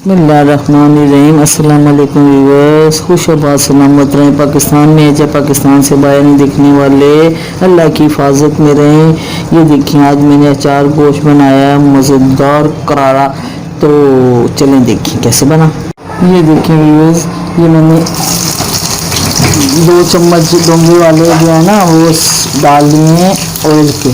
बिस्मिल्लाहिर्रहमानिर्रहीम। अस्सलाम वालेकुम व्यूअर्स, खुशबाद सलामत रहें। पाकिस्तान में है, पाकिस्तान से बाहर नहीं दिखने वाले अल्लाह की हिफाजत में रहें। ये देखिए आज मैंने अचार गोश्त बनाया मज़ेदार करारा। तो चलें देखिए कैसे बना। ये देखिए व्यूअर्स, ये मैंने 2 चम्मच डोंगे वाले जो है ना वो डाल दिए हैं ऑयल के।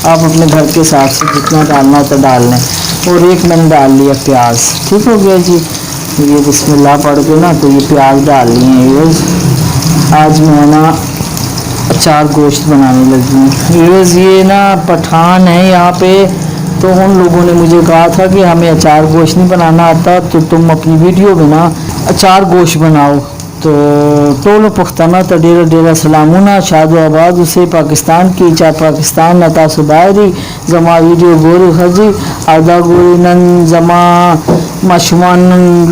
आप अपने घर के हिसाब से जितना डालना होता डाल लें। और एक मैंने डाल लिया प्याज। ठीक हो गया जी। ये बिस्मिल्लाह पढ़ के ना तो ये प्याज डाल लिए हैं व्यूअर्स। आज मैं ना अचार गोश्त बनाने लगी हूँ व्यूअर्स। ये ना पठान है यहाँ पे, तो उन लोगों ने मुझे कहा था कि हमें अचार गोश्त नहीं बनाना आता, तो तुम अपनी वीडियो में ना अचार गोश्त बनाओ। तो टोलो पुख्ताना तो डेरा डेरा सलामुना शादो आबाद उसे पाकिस्तान की चार पाकिस्तान नता सुबायरी जमा वीडियो गोरी खजी आदा गोरी नन जमा मशमान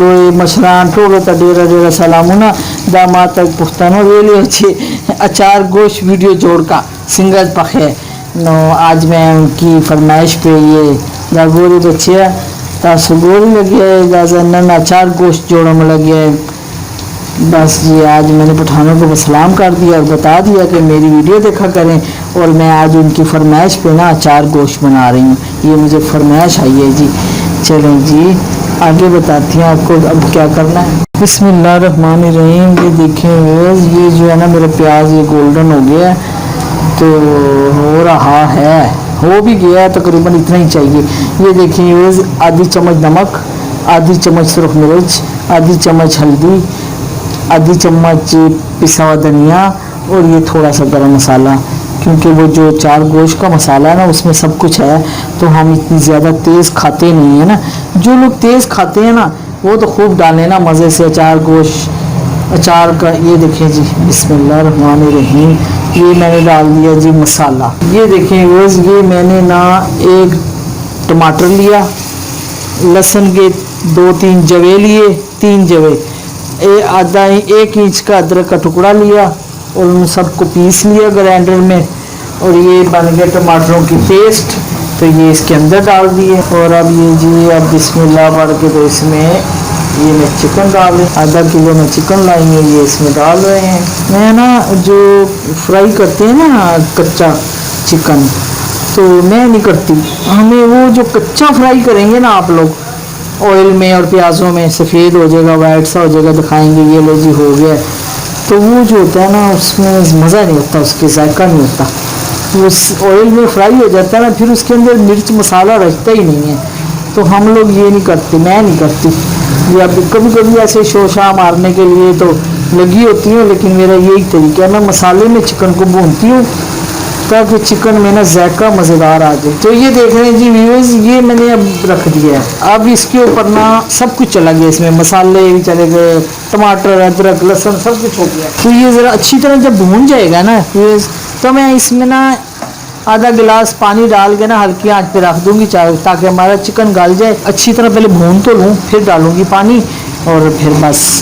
लोए मशरान टोलो तो डेरा डेरा सलामुना दामा तक पुख्ताना वेली अच्छे अचार गोश्त वीडियो जोड़ का सिंगल पखे नो। आज मैं उनकी फरमाइश पे ये दागोरी बच्चे तासुगोरी लगी है नन अचार गोश्त जोड़ों में लगे है। बस जी आज मैंने पठानों को सलाम कर दिया और बता दिया कि मेरी वीडियो देखा करें। और मैं आज उनकी फरमाइश पे ना अचार गोश्त बना रही हूँ। ये मुझे फरमाइश आई है जी। चलें जी आगे बताती हूँ आपको अब क्या करना है। बिस्मिल्लाहिर्रहमानिर्रहीम। ये देखें ये जो है ना मेरा प्याज ये गोल्डन हो गया है, तो हो रहा है, हो भी गया है, तकरीबन इतना ही चाहिए। ये देखिए आधी चम्मच नमक, आधी चम्मच सुरख मिर्च, आधी चम्मच हल्दी, आधी चम्मच पिसा हुआ धनिया और ये थोड़ा सा गरम मसाला। क्योंकि वो जो चार गोश्त का मसाला है ना उसमें सब कुछ है, तो हम इतनी ज़्यादा तेज़ खाते नहीं है ना। जो लोग तेज़ खाते हैं ना वो तो खूब डालें ना मज़े से अचार गोश्त अचार का। ये देखें जी बिस्मिल्लाहिर्रहमानिर्रहीम। ये मैंने डाल दिया जी मसाला। ये देखें रोज़ ये मैंने ना एक टमाटर लिया, लहसुन के 2-3 जवे लिए, 3 जवे, आधा 1 इंच का अदरक का टुकड़ा लिया और उन सबको पीस लिया ग्राइंडर में। और ये बन गया टमाटरों की पेस्ट, तो ये इसके अंदर डाल दिए। और अब ये जी अब बिस्मिल्लाह पढ़ के तो इसमें ये मैं चिकन डाल रही, आधा किलो में चिकन लाई है, ये इसमें डाल रहे हैं। मैं ना जो फ्राई करते हैं ना कच्चा चिकन, तो मैं नहीं करती। हमें वो जो कच्चा फ्राई करेंगे ना आप लोग ऑयल में और प्याज़ों में, सफ़ेद हो जाएगा, वाइट सा हो जाएगा, दिखाएंगे ये लो जी हो गया, तो वो जो होता है ना उसमें मज़ा नहीं होता, उसके जायका नहीं होता। वो ऑयल में फ्राई हो जाता है ना, फिर उसके अंदर मिर्च मसाला रचता ही नहीं है। तो हम लोग ये नहीं करते, मैं नहीं करती। ये अब कभी कभी ऐसे शोशा मारने के लिए तो लगी होती हूँ, लेकिन मेरा यही तरीका है, मैं मसाले में चिकन को भूनती हूँ ताकि चिकन में ना जायका मज़ेदार आ जाए। तो ये देख रहे हैं जी व्यूअर्स, ये मैंने अब रख दिया है। अब इसके ऊपर ना सब कुछ चला गया, इसमें मसाले भी चले गए, टमाटर अदरक लहसुन सब कुछ हो गया। तो ये ज़रा अच्छी तरह जब भून जाएगा ना व्यूअर्स, तो मैं इसमें ना आधा गिलास पानी डाल के ना हल्की आंच पे रख दूंगी ताकि हमारा चिकन गल जाए। अच्छी तरह पहले भून तो लूँ, फिर डालूंगी पानी और फिर बस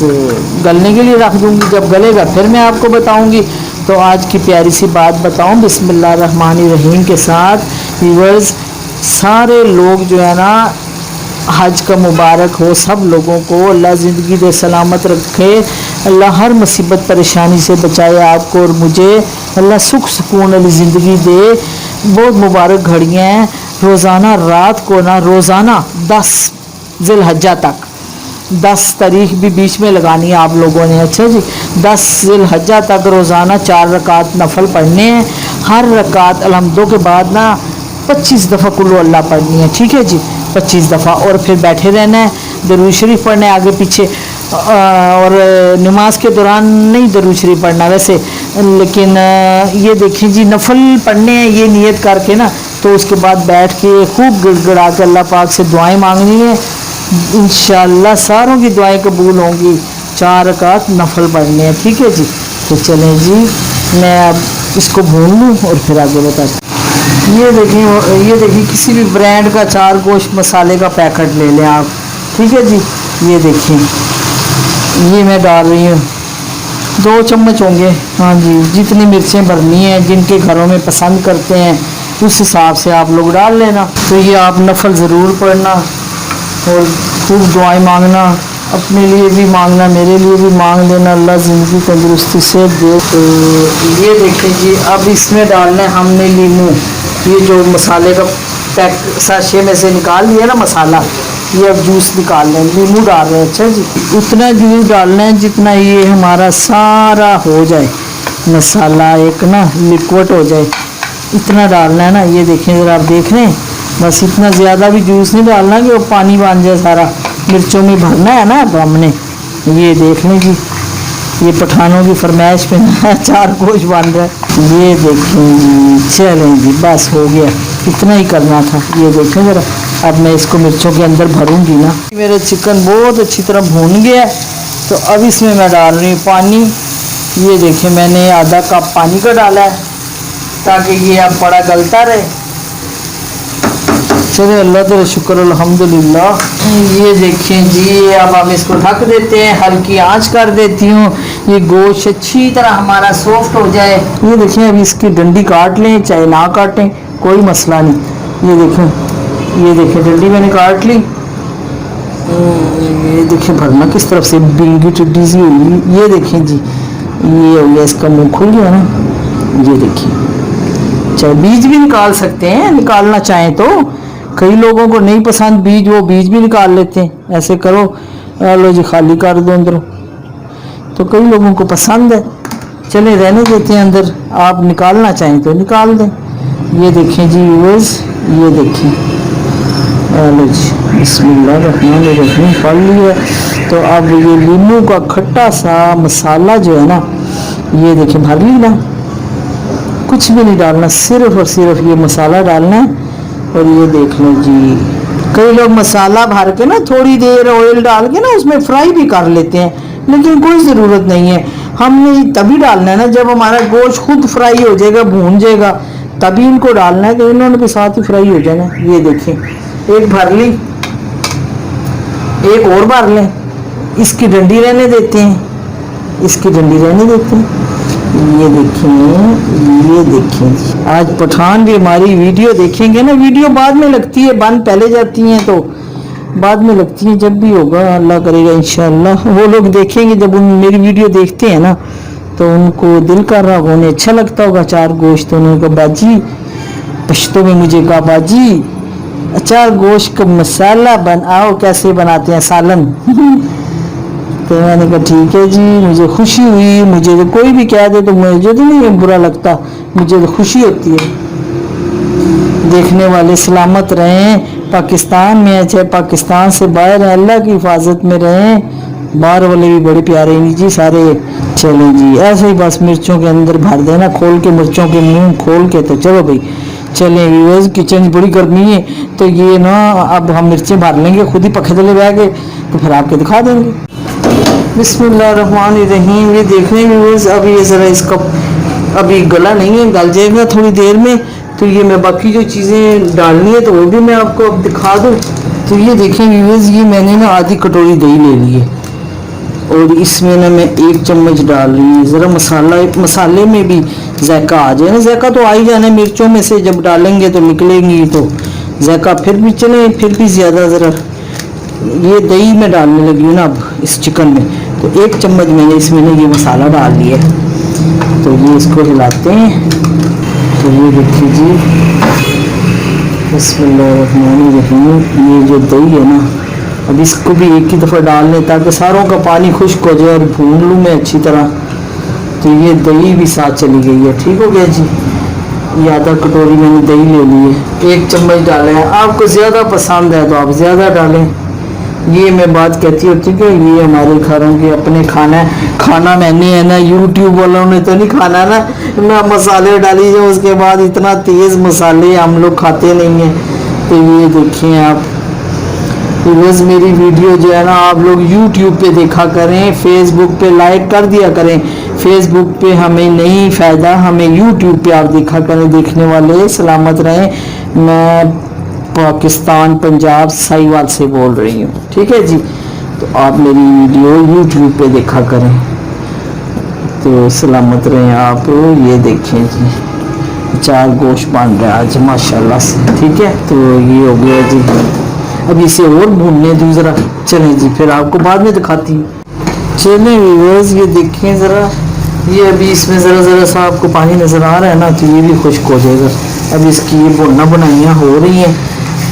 गलने के लिए रख दूंगी। जब गलेगा फिर मैं आपको बताऊंगी। तो आज की प्यारी सी बात बताऊं बिस्मिल्लाहिर्रहमानिर्रहीम के साथ व्यूअर्स, सारे लोग जो है ना हज का मुबारक हो सब लोगों को। अल्लाह ज़िंदगी दे सलामत रखे, अल्लाह हर मुसीबत परेशानी से बचाए आपको और मुझे। अल्लाह सुख सुकून वाली ज़िंदगी दे। बहुत मुबारक घड़ियाँ हैं। रोज़ाना रात को ना, रोज़ाना 10 ज़िलहज्जा तक, 10 तारीख भी बीच में लगानी है आप लोगों ने। अच्छा जी, 10 ज़िलहज्जा तक रोज़ाना 4 रकात नफल पढ़ने हैं। हर रकात अलहम्दो के बाद ना 25 दफ़ा कुल्लु अल्लाह पढ़नी है। ठीक है जी, 25 दफ़ा। और फिर बैठे रहना है, दरूद शरीफ पढ़ना है आगे पीछे। और नमाज के दौरान नहीं दरूद शरीफ पढ़ना वैसे, लेकिन ये देखें जी नफल पढ़ने हैं ये नियत करके ना, तो उसके बाद बैठ के खूब गिड़गिड़ा के अल्लाह पाक से दुआएं मांगनी है। इंशाअल्लाह सारों की दुआएं कबूल होंगी। 4 रकात नफल पढ़ने हैं। ठीक है जी। तो चलें जी मैं अब इसको भून लूँ और फिर आगे बताती। ये देखिए किसी भी ब्रांड का अचार गोश्त मसाले का पैकेट ले लें आप। ठीक है जी। ये देखिए ये मैं डाल रही हूँ 2 चम्मच होंगे। हाँ जी, जितनी मिर्चें भरनी हैं जिनके घरों में पसंद करते हैं उस हिसाब से आप लोग डाल लेना। तो ये आप नफल ज़रूर पढ़ना। और खूब दुआएं मांगना, अपने लिए भी मांगना, मेरे लिए भी मांग लेना, अल्लाह ज़िंदगी तंदुरुस्ती से दे। तो ये देखें जी, अब इसमें डालना है हमने नींबू। ये जो मसाले का पैक साशे में से निकाल लिया ना मसाला, ये अब जूस निकाल रहे हैं, नींबू डाल रहे हैं। अच्छा जी, उतना जूस डालना है जितना ये हमारा सारा हो जाए, मसाला एक ना लिक्विड हो जाए, इतना डालना है ना। ये देखें ज़रा, आप देख रहे हैं, बस इतना ज़्यादा भी जूस नहीं डालना कि वो पानी बन जाए सारा। मिर्चों में भरना है ना अब हमने। ये देख लें जी, ये पठानों की फरमाइश पे अचार गोश्त बन रहा है। ये देखें जी, चलें जी, बस हो गया, इतना ही करना था। ये देखें ज़रा, अब मैं इसको मिर्चों के अंदर भरूंगी ना। मेरा चिकन बहुत अच्छी तरह भून गया है, तो अब इसमें मैं डाल रही हूँ पानी। ये देखें, मैंने आधा कप पानी का डाला है ताकि ये अब बड़ा गलता रहे। चलिए, अल्लाह तेरा शुक्र, अल्हम्दुलिल्लाह। ये देखें जी, अब हम इसको ढक देते हैं, हल्की आंच कर देती हूँ, ये गोश्त अच्छी तरह हमारा सॉफ्ट हो जाए। ये देखें, अब इसकी डंडी काट लें चाहे ना काटें, कोई मसला नहीं। ये देखें डंडी मैंने काट ली। ये देखें भरना किस तरफ से बिंगी टिड्डी सी हुई। ये देखें जी, ये हो गया, इसका मुंह खुल गया ना। ये देखिए, चाहे बीज भी निकाल सकते हैं, निकालना चाहें तो। कई लोगों को नहीं पसंद बीज, वो बीज भी निकाल लेते हैं। ऐसे करो, लो जी, खाली कर दो अंदरों, तो कई लोगों को पसंद है। चले, रहने देते हैं अंदर, आप निकालना चाहें तो निकाल दें। ये देखें जी व्यूअर्स, ये देखें, लो जी, बिस्मिल्लाहिर्रहमानिर्रहीम पढ़ लिया। तो अब ये नींबू का खट्टा सा मसाला जो है ना, ये देखें भर ली ना, कुछ भी नहीं डालना, सिर्फ और सिर्फ ये मसाला डालना है। और ये देख लो जी, कई लोग मसाला भर के ना थोड़ी देर ऑयल डाल के ना उसमें फ्राई भी कर लेते हैं, लेकिन कोई ज़रूरत नहीं है। हमने तभी डालना है ना जब हमारा गोश्त खुद फ्राई हो जाएगा, भून जाएगा, तभी इनको डालना है, तो इन्होंने भी साथ ही फ्राई हो जाना। ये देखें, एक भर ली, एक और भर लें, इसकी डंडी रहने देते हैं, इसकी डंडी रहने देते हैं। ये देखें, आज पठान भी हमारी वीडियो देखेंगे ना। वीडियो बाद में लगती है, बंद पहले जाती हैं, तो बाद में लगती है। जब भी होगा अल्लाह करेगा इंशाअल्लाह, वो लोग देखेंगे जब उन मेरी वीडियो देखते हैं ना, तो उनको दिल कर रहा होगा, उन्हें अच्छा लगता होगा अचार गोश्त। उन्होंने कहा बाजी, पश्तो में मुझे कहा बाजी, अचार गोश्त का मसाला बनाओ, कैसे बनाते हैं सालन। तो मैंने कहा ठीक है जी, मुझे खुशी हुई। मुझे तो कोई भी कह दे तो मुझे तो नहीं बुरा लगता, मुझे तो खुशी होती है। देखने वाले सलामत रहें, पाकिस्तान में है चाहे पाकिस्तान से बाहर है, अल्लाह की हिफाजत में रहें। बाहर वाले भी बड़े प्यारे हैं जी सारे। चलें जी, ऐसे ही बस मिर्चों के अंदर भर देना, खोल के मिर्चों के मुंह खोल के। तो चलो भाई, चलें व्यूअर्स, किचन बड़ी गर्मी है, तो ये ना अब हम मिर्चें भर लेंगे, खुद ही पखे तले बह गए, तो फिर आपके दिखा देंगे। बिस्मिल्लाहिर्रहमानिर्रहीम। ये देख रहे हैं व्यूअर्स, अब ये ज़रा इसका अभी गला नहीं है, गल जाएगा थोड़ी देर में। तो ये मैं बाकी जो चीज़ें डालनी है तो वो भी मैं आपको अब दिखा दूँ। तो ये देखें व्यूअर्स, ये मैंने ना आधी कटोरी दही ले ली है, और इसमें ना मैं 1 चम्मच डाल रही हूँ। ज़रा मसाले में भी जायका आ जाए ना, जायका तो आ ही जाना है, मिर्चों में से जब डालेंगे तो निकलेंगी, तो जायका फिर भी चले, फिर भी ज़्यादा ज़रा। ये दही में डालने लगी हूँ ना अब इस चिकन में, तो 1 चम्मच मैंने इसमें ना ये मसाला डाल लिया। तो ये इसको हिलाते हैं। तो ये देखिए जी, बिस्मिल्लाहिर्रहमानिर्रहीम, ये जो दही है ना, अब इसको भी एक ही दफ़ा डाल लें ताकि सारों का पानी खुश्क हो जाए और भून लूँ मैं अच्छी तरह। तो ये दही भी साथ चली गई है, ठीक हो गया जी। ये आधा कटोरी मैंने दही ले ली है, 1 चम्मच डाला है। आपको ज़्यादा पसंद है तो आप ज़्यादा डालें। ये मैं बात कहती होती कि ये हमारे घरों के अपने खाना मैंने है ना, यूट्यूब वालों ने तो नहीं खाना ना, मैं मसाले डाली जो उसके बाद इतना तेज़ मसाले हम लोग खाते नहीं हैं। तो ये देखें आप, बस मेरी वीडियो जो है ना आप लोग यूट्यूब पे देखा करें, फेसबुक पे लाइक कर दिया करें। फेसबुक पे हमें नहीं फ़ायदा, हमें यूट्यूब पे आप देखा करें। देखने वाले सलामत रहें। मैं पाकिस्तान पंजाब साहिवाल से बोल रही हूँ, ठीक है जी। तो आप मेरी वीडियो यूट्यूब पे देखा करें, तो सलामत रहें आप। ये देखें जी, अचार गोश्त बन रहा है आज माशाल्लाह से, ठीक है। तो ये हो गया जी, अब इसे और भूनने दूँ ज़रा। चलें जी, फिर आपको बाद में दिखाती हूँ। चलें व्यूअर्स, ये देखें ज़रा, ये अभी इसमें ज़रा ज़रा सा आपको पानी नज़र आ रहा है ना, तो ये भी खुश्क हो जाएगा। अब इसकी ये भुना बुनाइयाँ हो रही हैं,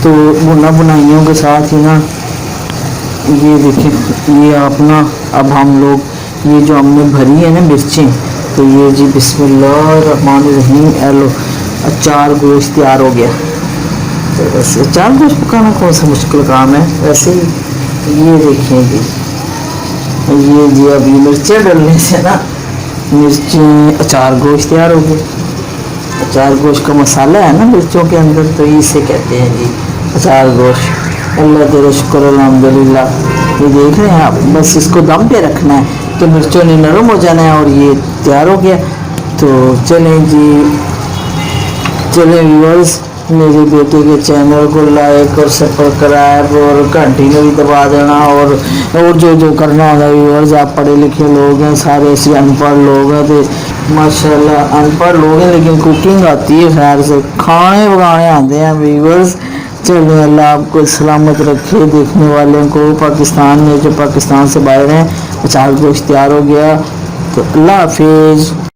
तो भुना बुनाइयों के साथ ही ना ये देखें, ये अपना अब हम लोग ये जो हमने भरी है ना मिर्चें, तो ये जी बिस्मिल्लाहिर्रहमानिर्रहीम, एलो अचार गोश्त तैयार हो गया। तो वैसे अचार गोश्त पकाना कौन सा मुश्किल काम है, वैसे ही ये देखें जी, ये जी अभी मिर्चें डालने से ना मिर्चें अचार गोश्त तैयार हो गया। अचार गोश्त का मसाला है ना मिर्चों के अंदर, तो इसे कहते हैं जी अचार गोश्त। अल्लाह तेरा शुक्र अल्हम्दुलिल्लाह। ये देख रहे हैं आप, बस इसको दम पे रखना है तो मिर्चों ने नरम हो जाना है और ये तैयार हो गया। तो चलें जी, चलें व्यूअर्स, मेरे बेटे के चैनल को लाइक और सब्सक्राइब और घंटी में भी दबा देना, और जो करना होगा व्यूअर्स। आप पढ़े लिखे लोग हैं, सारे ऐसे अनपढ़ लोग हैं, तो माशाल्लाह अनपढ़ लोग हैं लेकिन कुकिंग आती है, खैर से खाने पकाने आते हैं व्यूअर्स। चलिए, अल्लाह आपको सलामत रखे। देखने वालों को पाकिस्तान में, जो पाकिस्तान से बाहर हैं, अचार गोश्त तैयार हो गया। तो अल्लाह हाफिज़।